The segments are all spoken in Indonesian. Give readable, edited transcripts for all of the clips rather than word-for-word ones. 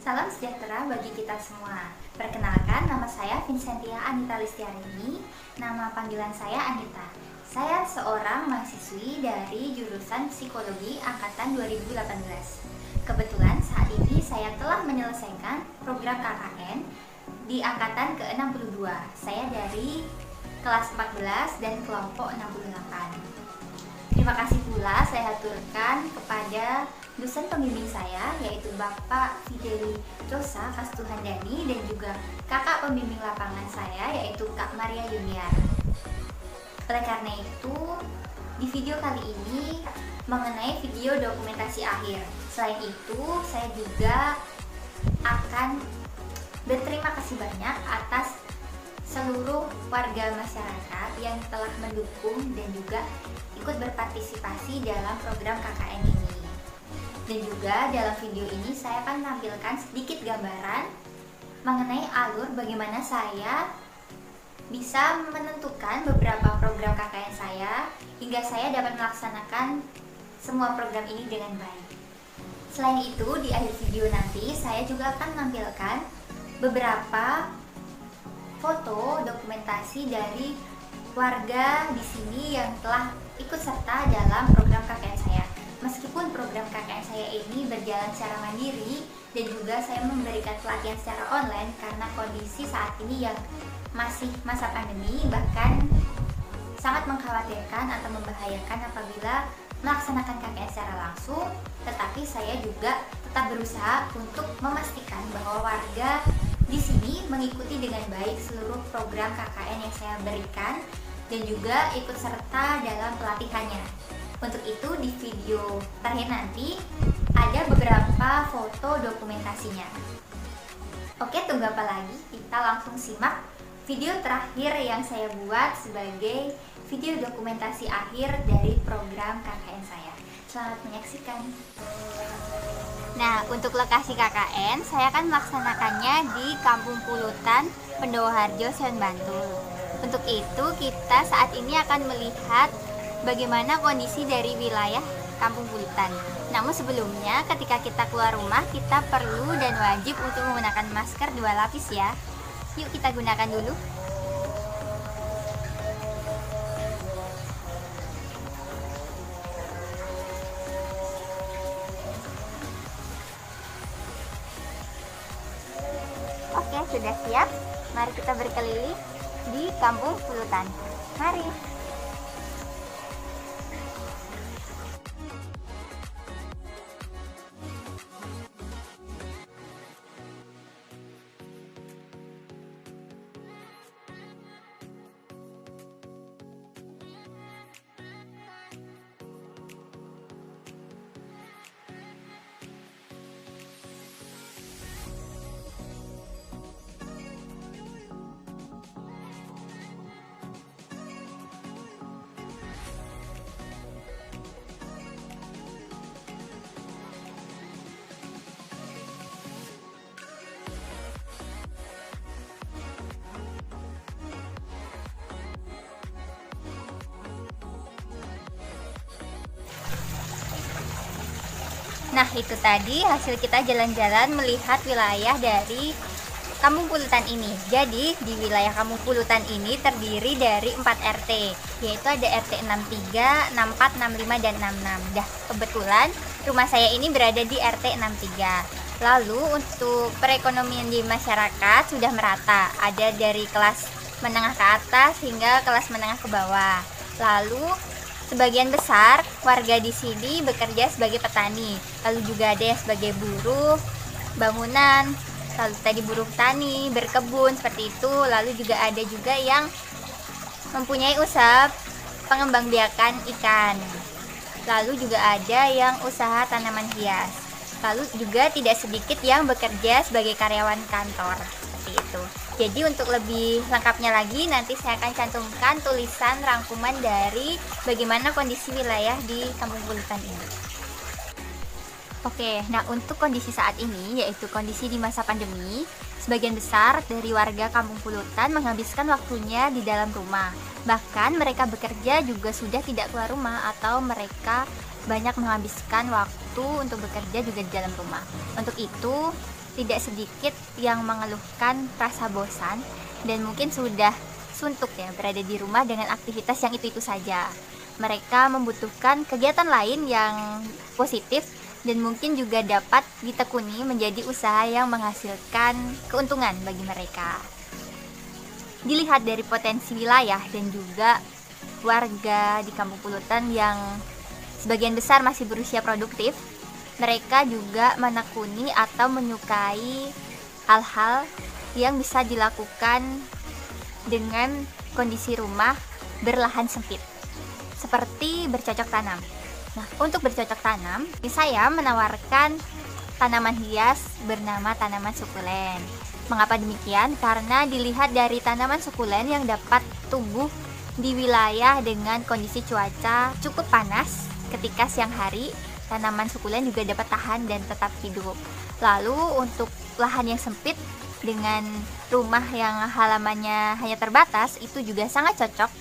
Salam sejahtera bagi kita semua. Perkenalkan, nama saya Vincentia Anita Listiarini. Nama panggilan saya Anita. Saya seorang mahasiswi dari jurusan Psikologi angkatan 2018. Kebetulan saat ini saya telah menyelesaikan program KKN di angkatan ke-62. Saya dari kelas 14 dan kelompok 68. Terima kasih pula saya aturkan kepada dosen pembimbing saya, yaitu Bapak Fideli Rosa Kastuhandani, dan juga kakak pembimbing lapangan saya, yaitu Kak Maria Yuniar. Oleh karena itu, di video kali ini mengenai video dokumentasi akhir. Selain itu, saya juga akan berterima kasih banyak atas seluruh warga masyarakat yang telah mendukung dan juga ikut berpartisipasi dalam program KKN ini. Dan juga dalam video ini saya akan menampilkan sedikit gambaran mengenai alur bagaimana saya bisa menentukan beberapa program KKN saya hingga saya dapat melaksanakan semua program ini dengan baik. Selain itu, di akhir video nanti saya juga akan menampilkan beberapa foto dokumentasi dari warga di sini yang telah ikut serta dalam program KKN saya. Meskipun program KKN saya ini berjalan secara mandiri dan juga saya memberikan pelatihan secara online karena kondisi saat ini yang masih masa pandemi, bahkan sangat mengkhawatirkan atau membahayakan apabila melaksanakan KKN secara langsung, tetapi saya juga tetap berusaha untuk memastikan bahwa warga di sini mengikuti dengan baik seluruh program KKN yang saya berikan dan juga ikut serta dalam pelatihannya. Untuk itu di video terakhir nanti ada beberapa foto dokumentasinya. Oke, tunggu apa lagi? Kita langsung simak video terakhir yang saya buat sebagai video dokumentasi akhir dari program KKN saya. Selamat menyaksikan. Nah, untuk lokasi KKN, saya akan melaksanakannya di Kampung Pulutan, Pendowoharjo, Seon, Bantul. Untuk itu, kita saat ini akan melihat bagaimana kondisi dari wilayah Kampung Pulutan. Namun sebelumnya, ketika kita keluar rumah, kita perlu dan wajib untuk menggunakan masker 2 lapis ya. Yuk kita gunakan dulu. Oke, sudah siap. Mari kita berkeliling di Kampung Pulutan. Mari. Nah, itu tadi hasil kita jalan-jalan melihat wilayah dari Kampung Pulutan ini. Jadi, di wilayah Kampung Pulutan ini terdiri dari 4 RT, yaitu ada RT 63, 64, 65, dan 66. Dah, kebetulan rumah saya ini berada di RT 63. Lalu, untuk perekonomian di masyarakat sudah merata. Ada dari kelas menengah ke atas hingga kelas menengah ke bawah. Lalu, sebagian besar warga di sini bekerja sebagai petani, lalu juga ada yang sebagai buruh bangunan, lalu tadi buruh tani, berkebun seperti itu, lalu juga ada juga yang mempunyai usaha pengembangbiakan ikan, lalu juga ada yang usaha tanaman hias, lalu juga tidak sedikit yang bekerja sebagai karyawan kantor, seperti itu. Jadi untuk lebih lengkapnya lagi nanti saya akan cantumkan tulisan rangkuman dari bagaimana kondisi wilayah di Kampung Pulutan ini. Oke, nah untuk kondisi saat ini, yaitu kondisi di masa pandemi, sebagian besar dari warga Kampung Pulutan menghabiskan waktunya di dalam rumah. Bahkan mereka bekerja juga sudah tidak keluar rumah atau mereka banyak menghabiskan waktu untuk bekerja juga di dalam rumah. Untuk itu, tidak sedikit yang mengeluhkan rasa bosan dan mungkin sudah suntuk ya berada di rumah dengan aktivitas yang itu-itu saja. Mereka membutuhkan kegiatan lain yang positif dan mungkin juga dapat ditekuni menjadi usaha yang menghasilkan keuntungan bagi mereka. Dilihat dari potensi wilayah dan juga warga di Kampung Pulutan yang sebagian besar masih berusia produktif, mereka juga menekuni atau menyukai hal-hal yang bisa dilakukan dengan kondisi rumah berlahan sempit, seperti bercocok tanam. Nah, untuk bercocok tanam, saya menawarkan tanaman hias bernama tanaman sukulen. Mengapa demikian? Karena dilihat dari tanaman sukulen yang dapat tumbuh di wilayah dengan kondisi cuaca cukup panas ketika siang hari, tanaman sukulen juga dapat tahan dan tetap hidup. Lalu untuk lahan yang sempit dengan rumah yang halamannya hanya terbatas, itu juga sangat cocok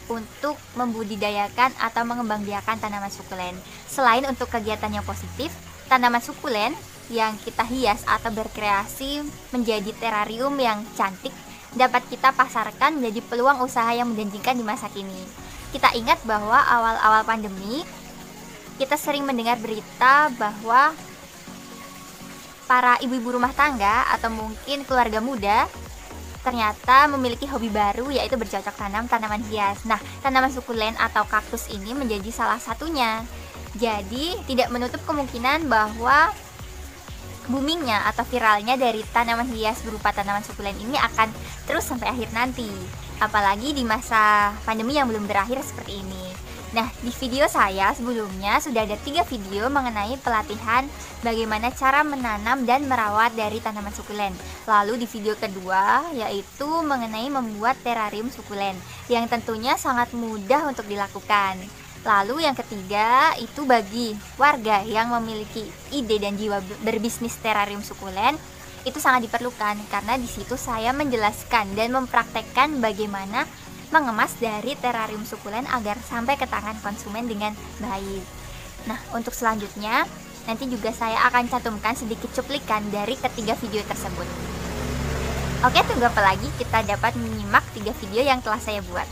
untuk membudidayakan atau mengembangbiakan tanaman sukulen. Selain untuk kegiatan yang positif, tanaman sukulen yang kita hias atau berkreasi menjadi terarium yang cantik dapat kita pasarkan menjadi peluang usaha yang menjanjikan di masa kini. Kita ingat bahwa awal-awal pandemi kita sering mendengar berita bahwa para ibu-ibu rumah tangga atau mungkin keluarga muda ternyata memiliki hobi baru, yaitu bercocok tanam tanaman hias. Nah, tanaman sukulen atau kaktus ini menjadi salah satunya. Jadi, tidak menutup kemungkinan bahwa boomingnya atau viralnya dari tanaman hias berupa tanaman sukulen ini akan terus sampai akhir nanti. Apalagi di masa pandemi yang belum berakhir seperti ini. Nah, di video saya sebelumnya sudah ada 3 video mengenai pelatihan bagaimana cara menanam dan merawat dari tanaman sukulen. Lalu di video kedua yaitu mengenai membuat terarium sukulen yang tentunya sangat mudah untuk dilakukan. Lalu yang ketiga itu bagi warga yang memiliki ide dan jiwa berbisnis terarium sukulen, itu sangat diperlukan karena di situ saya menjelaskan dan mempraktekkan bagaimana mengemas dari terarium sukulen agar sampai ke tangan konsumen dengan baik. Nah, untuk selanjutnya nanti juga saya akan cantumkan sedikit cuplikan dari ketiga video tersebut. Oke, tunggu apa lagi, kita dapat menyimak 3 video yang telah saya buat.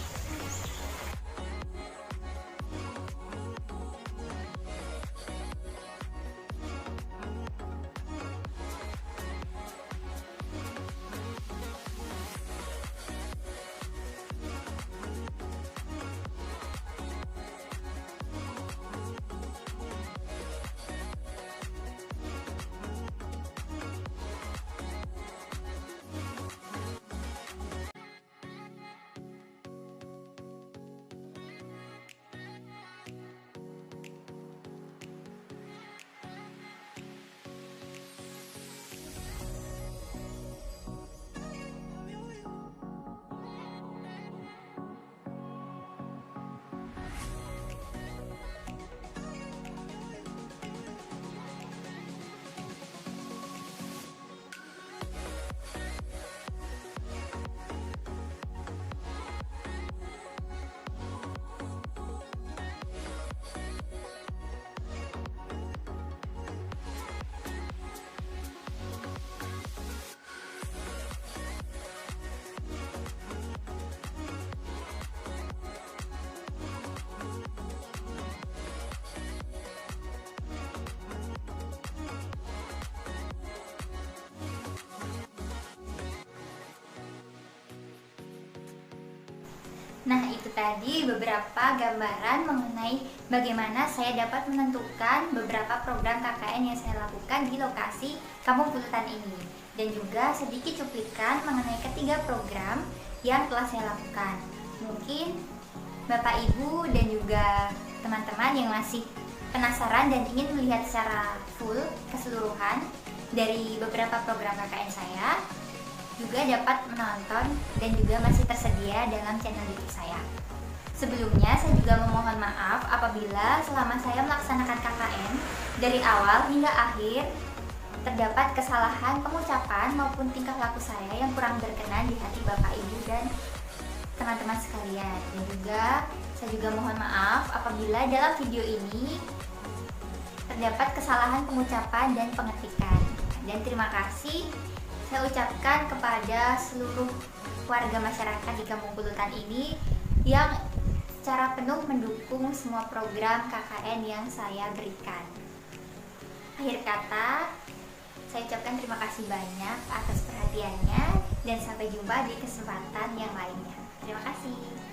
Nah, itu tadi beberapa gambaran mengenai bagaimana saya dapat menentukan beberapa program KKN yang saya lakukan di lokasi Kampung Pulutan ini. Dan juga sedikit cuplikan mengenai ketiga program yang telah saya lakukan. Mungkin Bapak Ibu dan juga teman-teman yang masih penasaran dan ingin melihat secara full keseluruhan dari beberapa program KKN saya, juga dapat menonton dan juga masih tersedia dalam channel YouTube saya. Sebelumnya saya juga memohon maaf apabila selama saya melaksanakan KKN dari awal hingga akhir terdapat kesalahan pengucapan maupun tingkah laku saya yang kurang berkenan di hati Bapak Ibu dan teman-teman sekalian. Dan juga saya juga mohon maaf apabila dalam video ini terdapat kesalahan pengucapan dan pengetikan. Dan terima kasih saya ucapkan kepada seluruh warga masyarakat di Kampung Pulutan ini yang secara penuh mendukung semua program KKN yang saya berikan. Akhir kata, saya ucapkan terima kasih banyak atas perhatiannya dan sampai jumpa di kesempatan yang lainnya. Terima kasih.